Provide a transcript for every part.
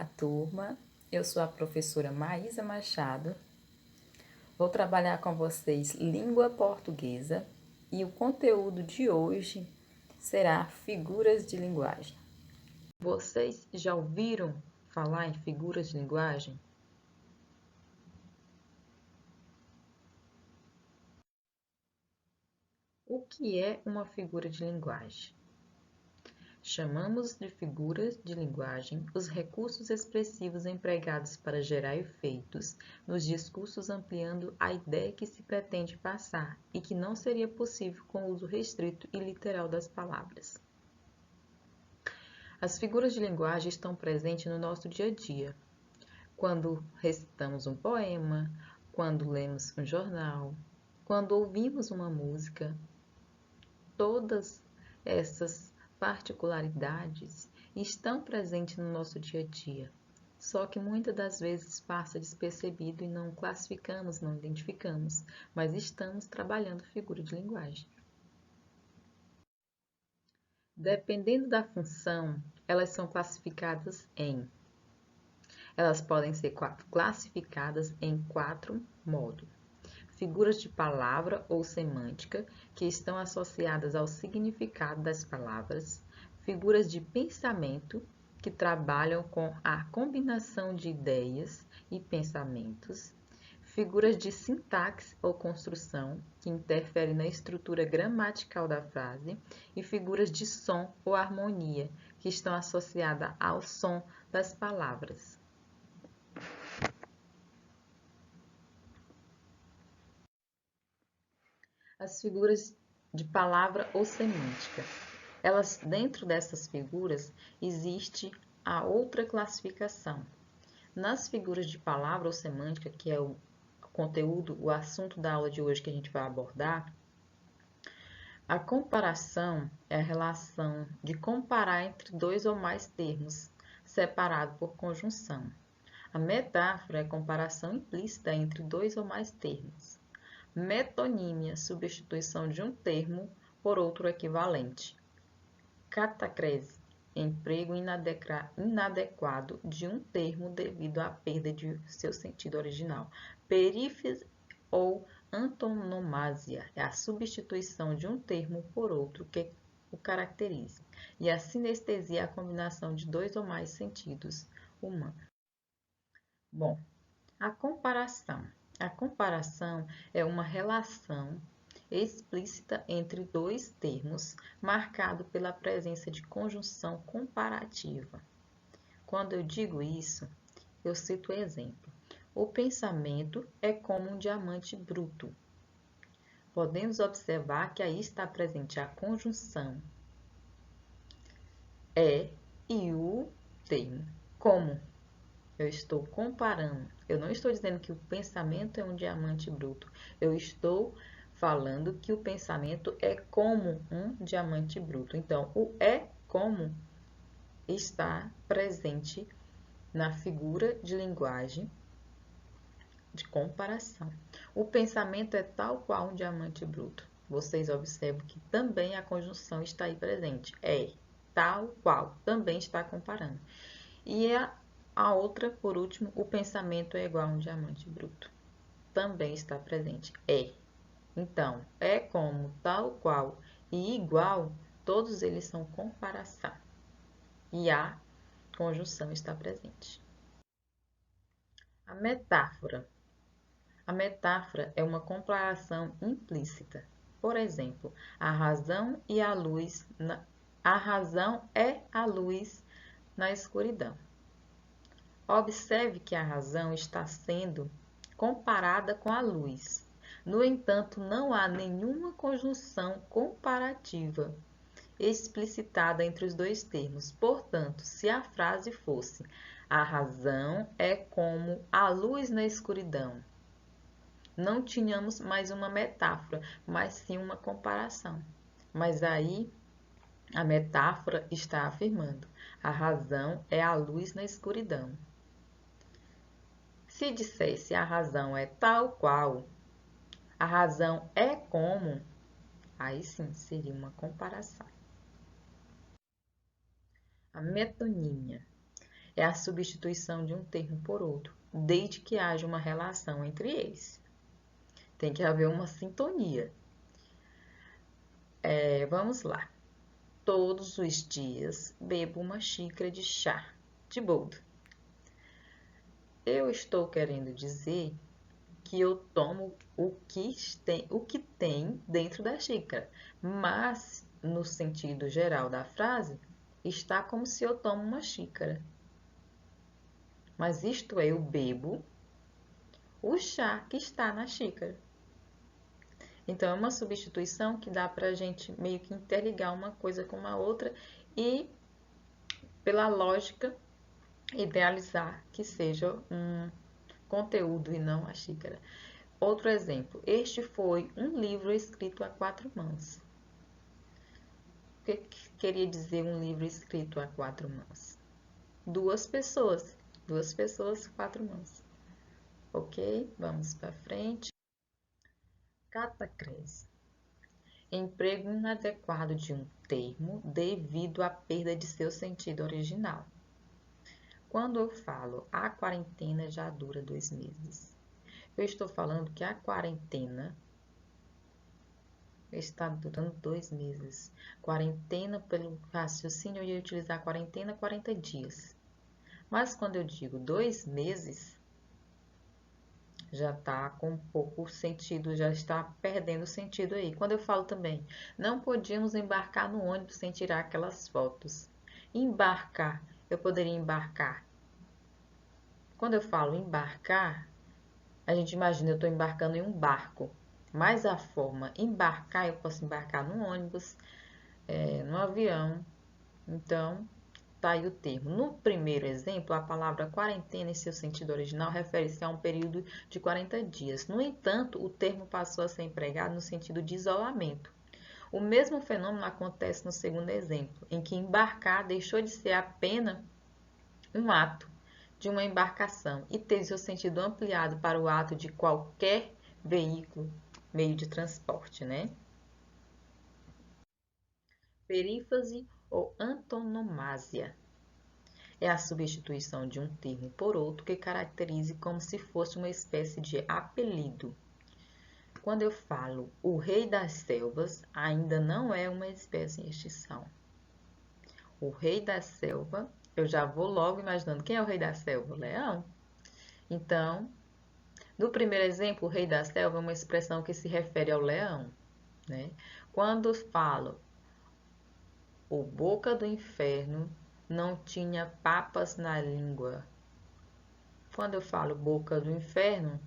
Olá, turma. Eu sou a professora Maísa Machado. Vou trabalhar com vocês língua portuguesa e o conteúdo de hoje será figuras de linguagem. Vocês já ouviram falar em figuras de linguagem? O que é uma figura de linguagem? Chamamos de figuras de linguagem os recursos expressivos empregados para gerar efeitos nos discursos, ampliando a ideia que se pretende passar e que não seria possível com o uso restrito e literal das palavras. As figuras de linguagem estão presentes no nosso dia a dia, quando recitamos um poema, quando lemos um jornal, quando ouvimos uma música. Todas essas particularidades estão presentes no nosso dia a dia, só que muitas das vezes passa despercebido e não classificamos, não identificamos, mas estamos trabalhando figura de linguagem. Dependendo da função, elas são classificadas Elas podem ser classificadas em 4 modos. Figuras de palavra ou semântica, que estão associadas ao significado das palavras, figuras de pensamento, que trabalham com a combinação de ideias e pensamentos, figuras de sintaxe ou construção, que interferem na estrutura gramatical da frase, e figuras de som ou harmonia, que estão associadas ao som das palavras. As figuras de palavra ou semântica. Dentro dessas figuras, existe a outra classificação. Nas figuras de palavra ou semântica, que é o conteúdo, o assunto da aula de hoje que a gente vai abordar, a comparação é a relação de comparar entre dois ou mais termos, separado por conjunção. A metáfora é a comparação implícita entre dois ou mais termos. Metonímia, substituição de um termo por outro equivalente. Catacrese, emprego inadequado de um termo devido à perda de seu sentido original. Perífrase ou antonomasia é a substituição de um termo por outro que o caracterize. E a sinestesia é a combinação de dois ou mais sentidos humanos. Bom, a comparação. A comparação é uma relação explícita entre dois termos, marcado pela presença de conjunção comparativa. Quando eu digo isso, eu cito o exemplo. O pensamento é como um diamante bruto. Podemos observar que aí está presente a conjunção e o termo. Como? Eu estou comparando. Eu não estou dizendo que o pensamento é um diamante bruto. Eu estou falando que o pensamento é como um diamante bruto. Então, o é como está presente na figura de linguagem de comparação. O pensamento é tal qual um diamante bruto. Vocês observam que também a conjunção está aí presente. É tal qual, também está comparando. E a outra, por último, o pensamento é igual a um diamante bruto. Também está presente. É. Então, é como, tal qual e igual, todos eles são comparação. E a conjunção está presente. A metáfora. A metáfora é uma comparação implícita. Por exemplo, a razão é a luz na escuridão. Observe que a razão está sendo comparada com a luz. No entanto, não há nenhuma conjunção comparativa explicitada entre os dois termos. Portanto, se a frase fosse: a razão é como a luz na escuridão, não tínhamos mais uma metáfora, mas sim uma comparação. Mas aí a metáfora está afirmando: a razão é a luz na escuridão. Se dissesse a razão é tal qual, a razão é como, aí sim seria uma comparação. A metonímia É a substituição de um termo por outro, desde que haja uma relação entre eles. Tem que haver uma sintonia. Vamos lá. Todos os dias bebo uma xícara de chá de boldo. Eu estou querendo dizer que eu tomo o que tem dentro da xícara, mas no sentido geral da frase, está como se eu tomo uma xícara. Mas isto é, eu bebo o chá que está na xícara. Então, é uma substituição que dá para a gente meio que interligar uma coisa com a outra e, pela lógica, idealizar que seja um conteúdo e não a xícara. Outro exemplo, este foi um livro escrito a 4 mãos. O que queria dizer um livro escrito a 4 mãos? Duas pessoas, 4 mãos. Ok? Vamos para frente. Catacrese. Emprego inadequado de um termo devido à perda de seu sentido original. Quando eu falo a quarentena já dura 2 meses, eu estou falando que a quarentena está durando 2 meses. Quarentena, pelo raciocínio, eu ia utilizar quarentena 40 dias. Mas quando eu digo 2 meses, já está com pouco sentido, já está perdendo sentido aí. Quando eu falo também, não podíamos embarcar no ônibus sem tirar aquelas fotos. Embarcar, eu poderia embarcar. Quando eu falo embarcar, a gente imagina eu estou embarcando em um barco. Mas a forma embarcar, eu posso embarcar num ônibus, no avião. Então, tá aí o termo. No primeiro exemplo, a palavra quarentena em seu sentido original refere-se a um período de 40 dias. No entanto, o termo passou a ser empregado no sentido de isolamento. O mesmo fenômeno acontece no segundo exemplo, em que embarcar deixou de ser apenas um ato de uma embarcação e teve seu sentido ampliado para o ato de qualquer veículo, meio de transporte, né? Perífrase ou antonomásia é a substituição de um termo por outro que caracterize como se fosse uma espécie de apelido. Quando eu falo o rei das selvas, ainda não é uma espécie em extinção. O rei da selva, eu já vou logo imaginando quem é o rei da selva? O leão. Então, no primeiro exemplo, o rei da selva é uma expressão que se refere ao leão, né? Quando falo o boca do inferno não tinha papas na língua. Quando eu falo boca do inferno,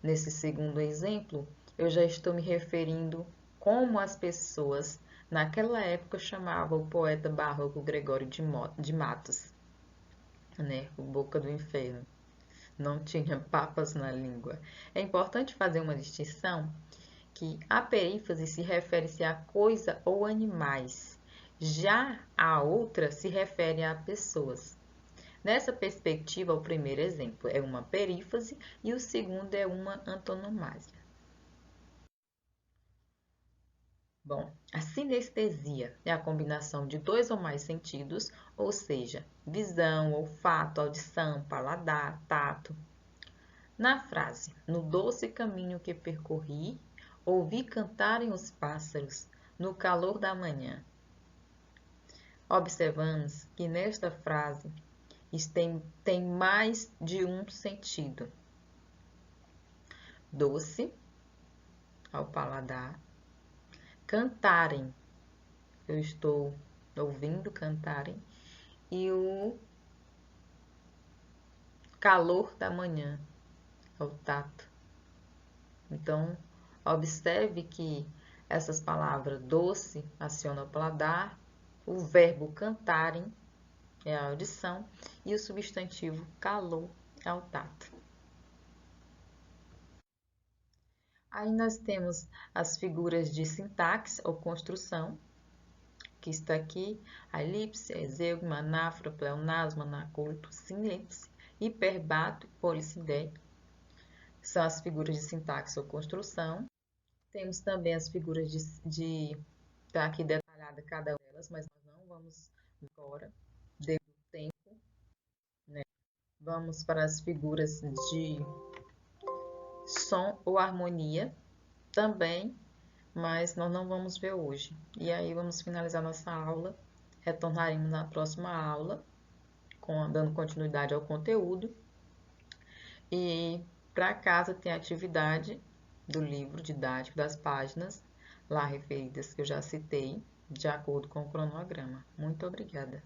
nesse segundo exemplo, eu já estou me referindo como as pessoas naquela época chamavam o poeta barroco Gregório de Matos, né? O boca do inferno. Não tinha papas na língua. É importante fazer uma distinção que a perífrase se refere-se a coisa ou animais, já a outra se refere a pessoas. Nessa perspectiva, o primeiro exemplo é uma perífrase e o segundo é uma antonomásia. Bom, a sinestesia é a combinação de 2 ou mais sentidos, ou seja, visão, olfato, audição, paladar, tato. Na frase, no doce caminho que percorri, ouvi cantarem os pássaros no calor da manhã. Observamos que nesta frase tem mais de um sentido. Doce, ao paladar. Cantarem, eu estou ouvindo cantarem. E o calor da manhã, ao tato. Então, observe que essas palavras doce aciona o paladar, o verbo cantarem é a audição e o substantivo calor é o tato. Aí nós temos as figuras de sintaxe ou construção, que está aqui, a elipse, exeugma, anáfora, pleonasmo, anacolto, sinlipse, hiperbato e polissidé. São as figuras de sintaxe ou construção. Temos também as figuras tá aqui detalhada cada uma delas, mas nós não vamos agora, devido ao tempo. vamos para as figuras de som ou harmonia também, mas nós não vamos ver hoje. E aí vamos finalizar nossa aula, retornaremos na próxima aula, dando continuidade ao conteúdo. E para casa tem a atividade do livro didático das páginas lá referidas que eu já citei, de acordo com o cronograma. Muito obrigada.